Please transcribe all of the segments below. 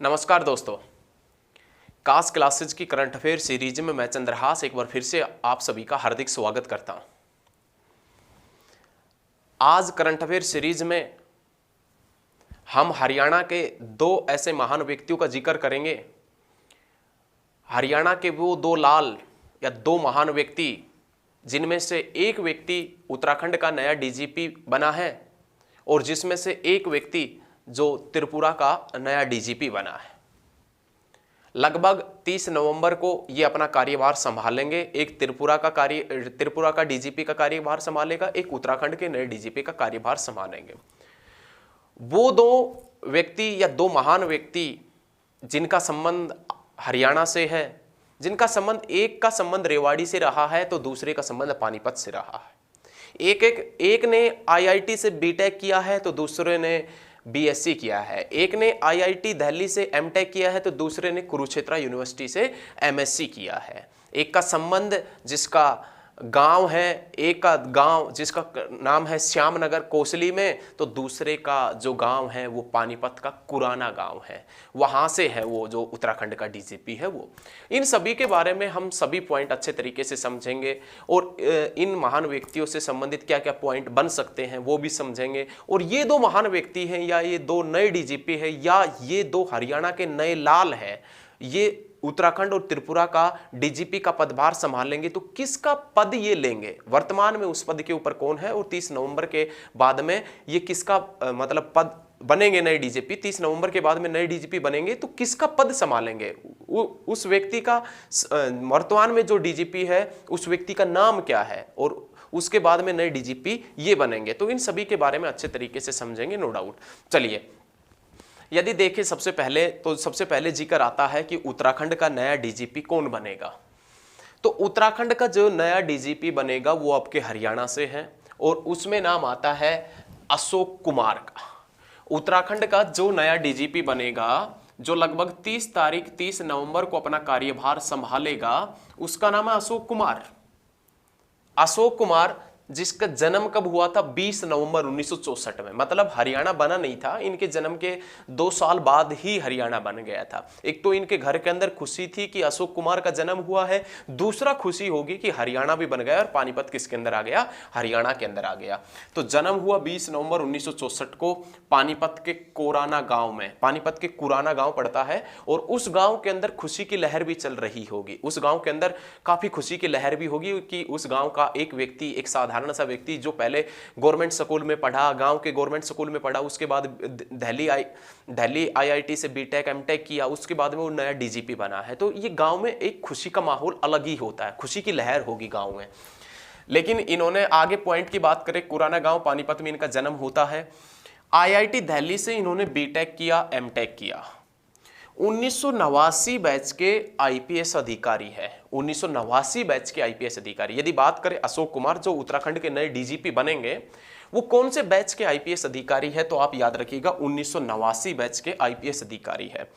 नमस्कार दोस्तों, कास क्लासेज की करंट अफेयर सीरीज में मैं चंद्रहास एक बार फिर से आप सभी का हार्दिक स्वागत करता हूं। आज करंट अफेयर सीरीज में हम हरियाणा के दो ऐसे महान व्यक्तियों का जिक्र करेंगे। हरियाणा के वो दो लाल या दो महान व्यक्ति जिनमें से एक व्यक्ति उत्तराखंड का नया डीजीपी बना है और जिसमें से एक व्यक्ति जो त्रिपुरा का नया डीजीपी बना है। लगभग 30 नवंबर को ये अपना कार्यभार संभालेंगे। एक त्रिपुरा का डीजीपी का कार्यभार संभालेगा, एक उत्तराखंड के नए डीजीपी का कार्यभार संभालेंगे। वो दो व्यक्ति या दो महान व्यक्ति जिनका संबंध हरियाणा से है, जिनका संबंध एक का संबंध रेवाड़ी से रहा है तो दूसरे का संबंध पानीपत से रहा है। एक ने आईआईटी से बीटेक किया है तो दूसरे ने बीएससी किया है। एक ने आईआईटी दिल्ली से एमटेक किया है तो दूसरे ने कुरुक्षेत्र यूनिवर्सिटी से एमएससी किया है। एक का संबंध जिसका गांव है, एक का गांव जिसका नाम है श्यामनगर कोसली में, तो दूसरे का जो गांव है वो पानीपत का कुराना गांव है, वहां से है वो जो उत्तराखंड का डीजीपी है वो। इन सभी के बारे में हम सभी पॉइंट अच्छे तरीके से समझेंगे और इन महान व्यक्तियों से संबंधित क्या क्या पॉइंट बन सकते हैं वो भी समझेंगे। और ये दो महान व्यक्ति हैं या ये दो नए डीजीपी है या ये दो हरियाणा के नए लाल है, ये उत्तराखंड और त्रिपुरा का डीजीपी का पदभार संभालेंगे तो किसका पद ये लेंगे, वर्तमान में उस पद के ऊपर कौन है और 30 नवंबर के बाद में ये किसका मतलब पद बनेंगे नए डीजीपी। 30 नवंबर के बाद में नए डीजीपी बनेंगे तो किसका पद संभालेंगे, उस व्यक्ति का वर्तमान में जो डीजीपी है उस व्यक्ति का नाम क्या है और उसके बाद में नए डीजीपी ये बनेंगे। तो इन सभी के बारे में अच्छे तरीके से समझेंगे, नो डाउट। चलिए, यदि देखें सबसे पहले जिक्र आता है कि उत्तराखंड का नया डीजीपी कौन बनेगा। तो उत्तराखंड का जो नया डीजीपी बनेगा वो आपके हरियाणा से है और उसमें नाम आता है अशोक कुमार का। उत्तराखंड का जो नया डीजीपी बनेगा, जो लगभग 30 नवंबर को अपना कार्यभार संभालेगा, उसका नाम है अशोक कुमार। अशोक कुमार जिसका जन्म कब हुआ था, 20 नवंबर 1964 में। मतलब हरियाणा बना नहीं था, इनके जन्म के 2 साल बाद ही हरियाणा बन गया था। एक तो इनके घर के अंदर खुशी थी कि अशोक कुमार का जन्म हुआ है, दूसरा खुशी होगी कि हरियाणा भी बन गया और पानीपत किसके अंदर आ गया, हरियाणा के अंदर आ गया। तो जन्म हुआ 20 नवंबर 1964 को पानीपत के कोराना गांव में। पानीपत के कुराना गांव पड़ता है और उस गांव के अंदर खुशी की लहर भी चल रही होगी। उस गांव के अंदर काफी खुशी की लहर भी होगी कि उस गांव का एक व्यक्ति, एक साधारण सा व्यक्ति जो पहले गवर्नमेंट स्कूल में पढ़ा, गांव के गवर्नमेंट स्कूल में पढ़ा, उसके बाद दिल्ली आईआईटी से बीटेक एमटेक किया, उसके बाद में वो नया डीजीपी बना है। तो ये गांव में एक खुशी का माहौल अलग ही होता है, खुशी की लहर होगी गांव में। लेकिन इन्होंने आगे पॉइंट की बात करें, कुराना गांव पानीपत में इनका जन्म होता है। आईआईटी दिल्ली से इन्होंने बीटेक किया, एमटेक किया। 1989 बैच के आईपीएस अधिकारी है, 1989 बैच के आईपीएस अधिकारी। यदि बात करें अशोक कुमार जो उत्तराखंड के नए डीजीपी बनेंगे, वो कौन से बैच के आईपीएस अधिकारी है, तो आप याद रखिएगा 1989 बैच के आईपीएस अधिकारी है।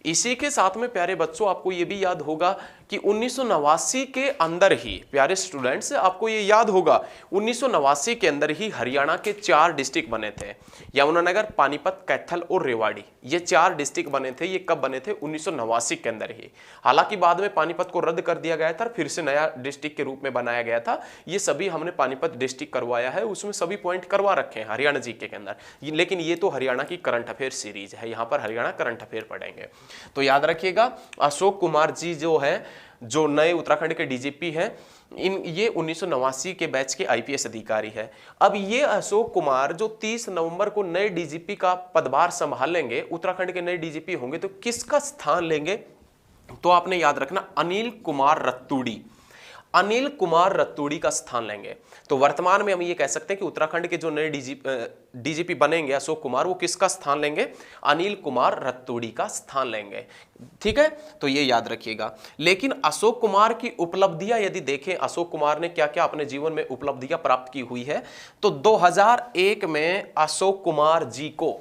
इसी के साथ में प्यारे बच्चों आपको ये भी याद होगा कि 1989 के अंदर ही, प्यारे स्टूडेंट्स आपको ये याद होगा, 1989 के अंदर ही हरियाणा के 4 डिस्ट्रिक्ट बने थे, यमुनानगर, पानीपत, कैथल और रेवाड़ी। ये 4 डिस्ट्रिक्ट बने थे। ये कब बने थे, 1989 के अंदर ही। हालांकि बाद में पानीपत को रद्द कर दिया गया था, फिर से नया डिस्ट्रिक्ट के रूप में बनाया गया था। ये सभी हमने पानीपत डिस्ट्रिक्ट करवाया है, उसमें सभी पॉइंट करवा रखे हैं हरियाणा जीके के अंदर। लेकिन ये तो हरियाणा की करंट अफेयर सीरीज है, यहाँ पर हरियाणा करंट अफेयर पढ़ेंगे। तो याद रखिएगा अशोक कुमार जी जो है, जो नए उत्तराखंड के डीजीपी हैं, ये 1989 के बैच के आईपीएस अधिकारी है। अब ये अशोक कुमार जो 30 नवंबर को नए डीजीपी का पदभार संभालेंगे, उत्तराखंड के नए डीजीपी होंगे, तो किसका स्थान लेंगे, तो आपने याद रखना अनिल कुमार रतूड़ी। अनिल कुमार रतूड़ी का स्थान लेंगे। तो वर्तमान में हम ये कह सकते हैं कि उत्तराखंड के जो नए डीजीपी बनेंगे अशोक कुमार, वो किसका स्थान लेंगे, अनिल कुमार रतूड़ी का स्थान लेंगे। ठीक है, तो ये याद रखिएगा। लेकिन अशोक कुमार की उपलब्धियां यदि देखें, अशोक कुमार ने क्या क्या अपने जीवन में उपलब्धियां प्राप्त की हुई है, तो 2001 में अशोक कुमार जी को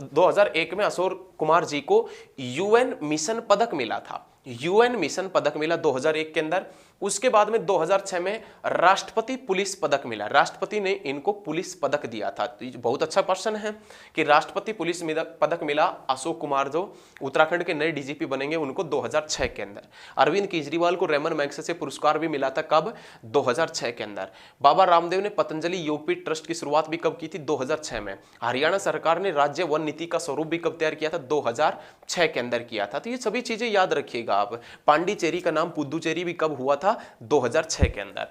2001 में अशोक कुमार जी को यूएन मिशन पदक मिला था। यूएन मिशन पदक मिला 2001 के अंदर। उसके बाद में 2006 में राष्ट्रपति पुलिस पदक मिला, राष्ट्रपति ने इनको पुलिस पदक दिया था। तो ये बहुत अच्छा प्रश्न है कि राष्ट्रपति पुलिस पदक मिला अशोक कुमार जो उत्तराखंड के नए डीजीपी बनेंगे उनको 2006 के अंदर। अरविंद केजरीवाल को रेमन मैग्सेसे पुरस्कार भी मिला था, कब? 2006 के अंदर। बाबा रामदेव ने पतंजलि योगपीठ ट्रस्ट की शुरुआत भी कब की थी? 2006 में। हरियाणा सरकार ने राज्य वन नीति का स्वरूप भी कब तैयार किया था? 2006 के अंदर किया था। तो ये सभी चीजें याद रखिएगा आप। पांडिचेरी का नाम पुदुचेरी भी कब हुआ था? 2006 के अंदर।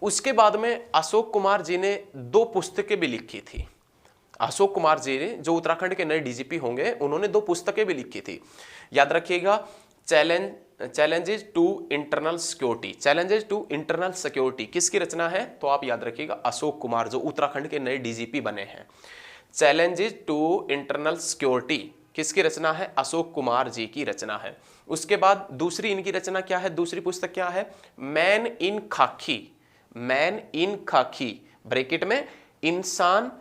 उसके बाद में अशोक कुमार जी ने 2 पुस्तकें भी लिखी थी। अशोक कुमार जी ने, जो उत्तराखंड के नए डीजीपी होंगे, उन्होंने 2 पुस्तकें भी लिखी थी, याद रखिएगा। Challenges to internal security, challenges to internal security किसकी रचना है? तो आप याद रखिएगा अशोक कुमार जो उत्तराखंड के नए डीजीपी बने हैं। चैलेंजेस टू इंटरनल सिक्योरिटी किसकी रचना है? अशोक कुमार जी की रचना है। उसके बाद दूसरी इनकी रचना क्या है? दूसरी पुस्तक क्या है? मैन इन खाकी, मैन इन खाकी, ब्रैकेट में इंसान,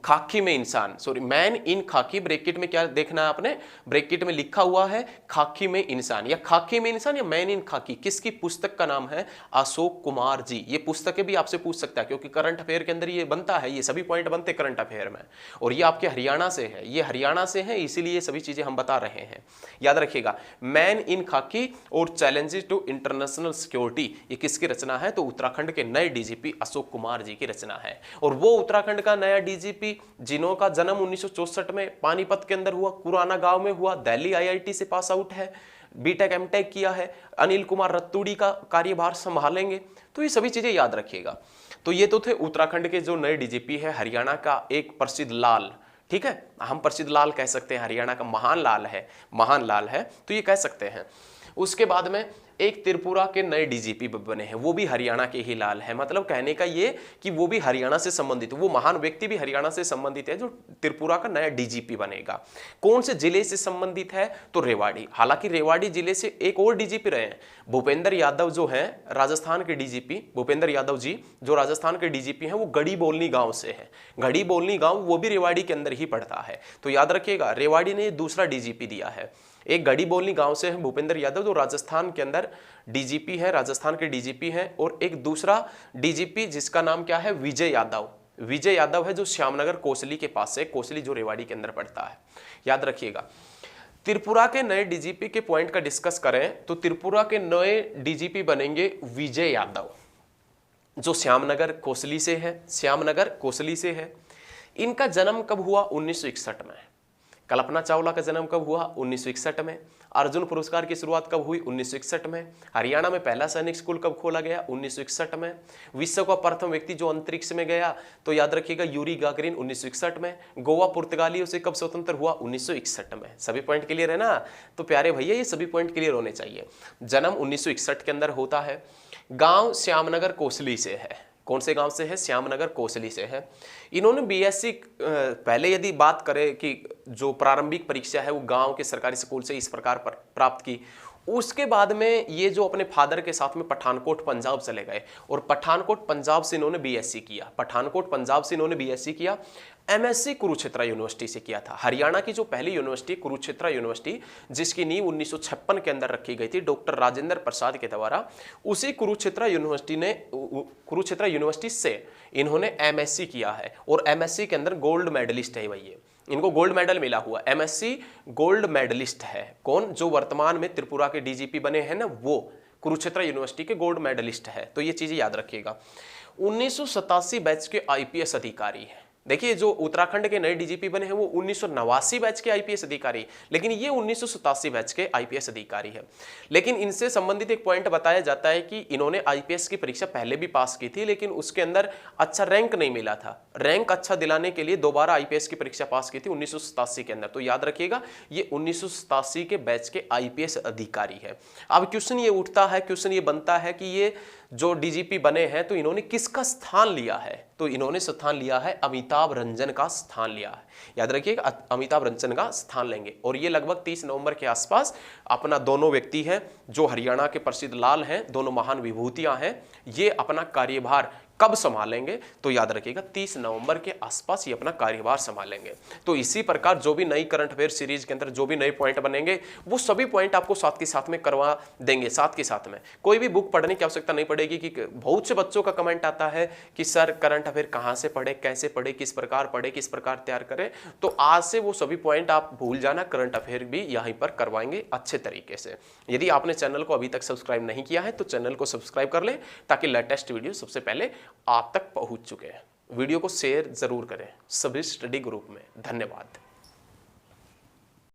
खाकी में इंसान, सॉरी मैन इन खाकी, ब्रैकेट में क्या देखना है आपने? ब्रैकेट में लिखा हुआ है खाकी में इंसान, या खाकी में इंसान या मैन इन खाकी। किसकी पुस्तक का नाम है? अशोक कुमार जी। ये पुस्तकें भी आपसे पूछ सकता है क्योंकि करंट अफेयर के अंदर ये बनता है, ये सभी पॉइंट बनते करंट अफेयर में। और ये आपके हरियाणा से है, ये हरियाणा से है, इसीलिए ये सभी चीजें हम बता रहे हैं। याद रखिएगा मैन इन खाकी और चैलेंजेस टू इंटरनेशनल सिक्योरिटी, ये किसकी रचना है? तो उत्तराखंड के नए डीजीपी अशोक कुमार जी की रचना है। और वो उत्तराखंड का नया डीजीपी जिन्हों का जन्म 1964 में पानीपत के अंदर हुआ, कुराना गांव में हुआ, दिल्ली आईआईटी से पास आउट है, बीटेक एमटेक किया है, अनिल कुमार रतूड़ी का कार्यभार संभालेंगे। तो ये सभी चीजें याद रखिएगा। तो ये तो थे उत्तराखंड के जो नए डीजीपी है। हरियाणा का एक प्रसिद्ध लाल, ठीक है, हम प्रसिद्ध लाल कह सकते हैं, हरियाणा का महान लाल है, महान लाल है, तो ये कह सकते हैं। उसके बाद में एक त्रिपुरा के नए डीजीपी बने हैं, वो भी हरियाणा के ही लाल है। मतलब कहने का ये कि वो भी हरियाणा से संबंधित, वो महान व्यक्ति भी हरियाणा से संबंधित है जो त्रिपुरा का नया डीजीपी बनेगा। कौन से जिले से संबंधित है? तो रेवाड़ी। हालांकि रेवाड़ी जिले से एक और डीजीपी रहे हैं, भूपेंद्र यादव जो है राजस्थान के डीजीपी, भूपेंद्र यादव जी जो राजस्थान के डीजीपी हैं, वो गढ़ी बोलनी गांव से है। गढ़ी बोलनी गांव वो भी रेवाड़ी के अंदर ही पड़ता है। तो याद रखिएगा रेवाड़ी ने दूसरा डीजीपी दिया है। एक गढ़ी बोलनी गांव से है भूपेंद्र यादव जो राजस्थान के अंदर डीजीपी है, राजस्थान के डीजीपी हैं। और एक दूसरा डीजीपी जिसका नाम क्या है? विजय यादव। विजय यादव है जो श्यामनगर कोसली के पास है, कोसली जो रेवाड़ी के अंदर पड़ता है। याद रखिएगा। त्रिपुरा के नए डीजीपी के पॉइंट का डिस्कस करें तो त्रिपुरा के नए डीजीपी बनेंगे विजय यादव जो श्यामनगर कोसली से है, श्यामनगर कोसली से है। इनका जन्म कब हुआ? 1961 में। कल्पना चावला का जन्म कब हुआ? 1961 में। अर्जुन पुरस्कार की शुरुआत कब हुई? 1961 में। हरियाणा में पहला सैनिक स्कूल कब खोला गया? 1961 में। विश्व का प्रथम व्यक्ति जो अंतरिक्ष में गया तो याद रखिएगा यूरी गागरिन, 1961 में। गोवा पुर्तगालियों से कब स्वतंत्र हुआ? 1961 में। सभी पॉइंट क्लियर है ना? तो प्यारे भैया ये सभी पॉइंट क्लियर होने चाहिए। जन्म 1961 के अंदर होता है। गांव श्यामनगर कोसली से है। कौन से गांव से है? श्यामनगर कोसली से है। इन्होंने बीएससी, पहले यदि बात करें कि जो प्रारंभिक परीक्षा है वो गांव के सरकारी स्कूल से इस प्रकार प्राप्त की। उसके बाद में ये जो अपने फादर के साथ में पठानकोट पंजाब चले गए और पठानकोट पंजाब से इन्होंने बीएससी किया। पठानकोट पंजाब से इन्होंने बीएससी किया। एमएससी कुरुक्षेत्र यूनिवर्सिटी से किया था। हरियाणा की जो पहली यूनिवर्सिटी कुरुक्षेत्र यूनिवर्सिटी, जिसकी नींव 1956 के अंदर रखी गई थी डॉक्टर राजेंद्र प्रसाद के द्वारा, उसी कुरुक्षेत्र यूनिवर्सिटी से इन्होंने एमएससी किया है। और एमएससी के अंदर गोल्ड मेडलिस्ट है भैया, इनको गोल्ड मेडल मिला हुआ। एमएससी गोल्ड मेडलिस्ट है। कौन? जो वर्तमान में त्रिपुरा के डीजीपी बने हैं ना, वो कुरुक्षेत्र यूनिवर्सिटी के गोल्ड मेडलिस्ट है। तो ये चीजें याद रखिएगा। 1987 बैच के आईपीएस अधिकारी है। देखिए जो उत्तराखंड के नए डीजीपी बने हैं वो 1989 बैच के आईपीएस अधिकारी, लेकिन ये 1987 बैच के आईपीएस अधिकारी है। लेकिन इनसे संबंधित एक पॉइंट बताया जाता है कि इन्होंने आईपीएस की परीक्षा पहले भी पास की थी, लेकिन उसके अंदर अच्छा रैंक नहीं मिला था। रैंक अच्छा दिलाने के लिए दोबारा आईपीएस की परीक्षा पास की थी 1987 के अंदर। तो याद रखिएगा ये 1987 के बैच के आईपीएस अधिकारी है। अब क्वेश्चन ये उठता है, क्वेश्चन ये बनता है कि ये जो डीजीपी बने हैं तो इन्होंने किसका स्थान लिया है? तो इन्होंने स्थान लिया है अमिताभ रंजन का स्थान लिया है। याद रखिएगा अमिताभ रंजन का स्थान लेंगे। और ये लगभग 30 नवंबर के आसपास अपना दोनों व्यक्ति हैं जो हरियाणा के प्रसिद्ध लाल हैं, दोनों महान विभूतियां हैं, ये अपना कार्यभार कब संभालेंगे? तो याद रखिएगा 30 नवंबर के आसपास ये अपना कार्यभार संभालेंगे। तो इसी प्रकार जो भी नई करंट अफेयर सीरीज के अंदर जो भी नए पॉइंट बनेंगे वो सभी पॉइंट आपको साथ के साथ में करवा देंगे। साथ के साथ में कोई भी बुक पढ़ने की आवश्यकता नहीं पड़ेगी कि बहुत से बच्चों का कमेंट आता है कि सर करंट अफेयर कहां से पढ़े, कैसे पढ़े, किस प्रकार तैयार करें। तो आज से वो सभी पॉइंट आप भूल जाना, करंट अफेयर भी यहीं पर करवाएंगे अच्छे तरीके से। यदि आपने चैनल को अभी तक सब्सक्राइब नहीं किया है तो चैनल को सब्सक्राइब कर लें ताकि लेटेस्ट वीडियो सबसे पहले आप तक पहुंच चुके हैं। वीडियो को शेयर जरूर करें सभी स्टडी ग्रुप में। धन्यवाद।